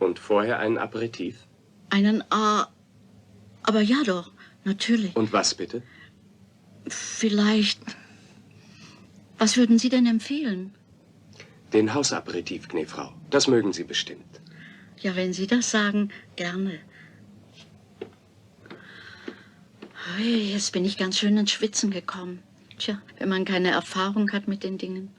Und vorher einen Aperitif? Aber ja doch, natürlich. Und was bitte? Vielleicht. Was würden Sie denn empfehlen? Den Hausaperitif, Gnäfrau. Das mögen Sie bestimmt. Ja, wenn Sie das sagen, gerne. Ui, jetzt bin ich ganz schön ins Schwitzen gekommen. Tja, wenn man keine Erfahrung hat mit den Dingen.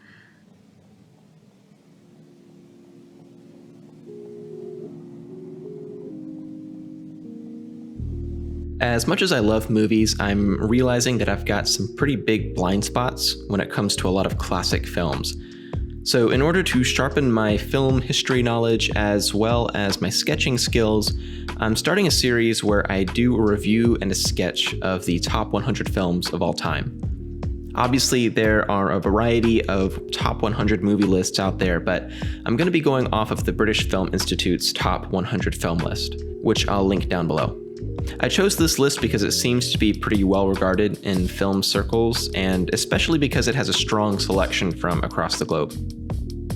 As much as I love movies, I'm realizing that I've got some pretty big blind spots when it comes to a lot of classic films. So in order to sharpen my film history knowledge as well as my sketching skills, I'm starting a series where I do a review and a sketch of the top 100 films of all time. Obviously, there are a variety of top 100 movie lists out there, but I'm going to be going off of the British Film Institute's top 100 film list, which I'll link down below. I chose this list because it seems to be pretty well regarded in film circles, and especially because it has a strong selection from across the globe.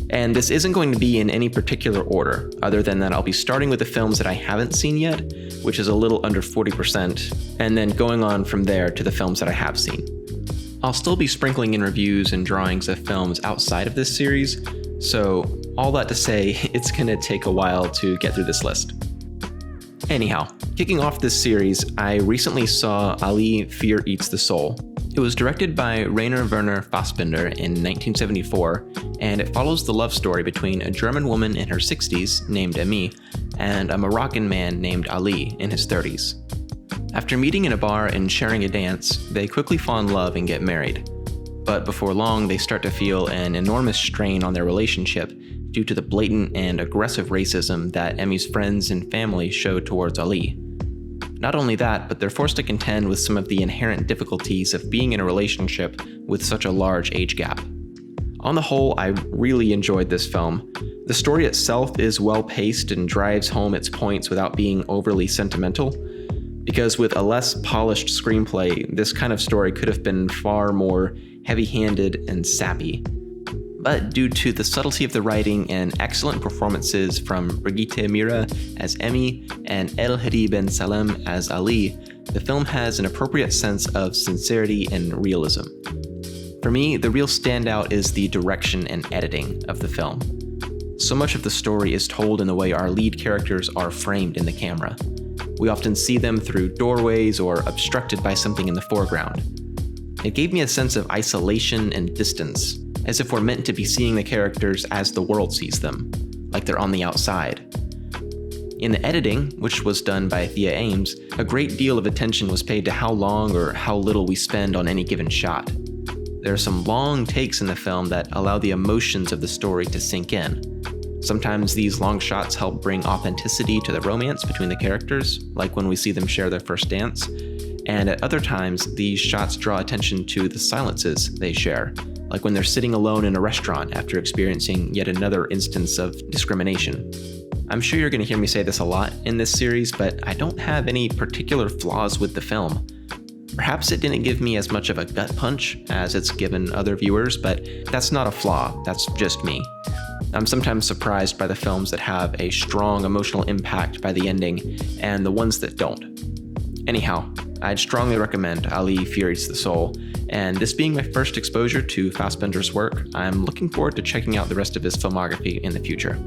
And this isn't going to be in any particular order, other than that I'll be starting with the films that I haven't seen yet, which is a little under 40%, and then going on from there to the films that I have seen. I'll still be sprinkling in reviews and drawings of films outside of this series, so all that to say, it's gonna take a while to get through this list. Anyhow, kicking off this series, I recently saw Ali, Fear Eats the Soul. It was directed by Rainer Werner Fassbinder in 1974, and it follows the love story between a German woman in her 60s named Emi and a Moroccan man named Ali in his 30s. After meeting in a bar and sharing a dance, they quickly fall in love and get married. But before long, they start to feel an enormous strain on their relationship due to the blatant and aggressive racism that Emi's friends and family show towards Ali. Not only that, but they're forced to contend with some of the inherent difficulties of being in a relationship with such a large age gap. On the whole, I really enjoyed this film. The story itself is well paced and drives home its points without being overly sentimental, because with a less polished screenplay, this kind of story could have been far more heavy-handed and sappy. But due to the subtlety of the writing and excellent performances from Brigitte Mira as Emi and El Hadi Ben Salem as Ali, the film has an appropriate sense of sincerity and realism. For me, the real standout is the direction and editing of the film. So much of the story is told in the way our lead characters are framed in the camera. We often see them through doorways or obstructed by something in the foreground. It gave me a sense of isolation and distance, as if we're meant to be seeing the characters as the world sees them, like they're on the outside. In the editing, which was done by Thea Ames, a great deal of attention was paid to how long or how little we spend on any given shot. There are some long takes in the film that allow the emotions of the story to sink in. Sometimes these long shots help bring authenticity to the romance between the characters, like when we see them share their first dance, and at other times, these shots draw attention to the silences they share, like when they're sitting alone in a restaurant after experiencing yet another instance of discrimination. I'm sure you're going to hear me say this a lot in this series, but I don't have any particular flaws with the film. Perhaps it didn't give me as much of a gut punch as it's given other viewers, but that's not a flaw, that's just me. I'm sometimes surprised by the films that have a strong emotional impact by the ending, and the ones that don't. Anyhow, I'd strongly recommend Ali, Fear Eats the Soul, and this being my first exposure to Fassbinder's work, I'm looking forward to checking out the rest of his filmography in the future.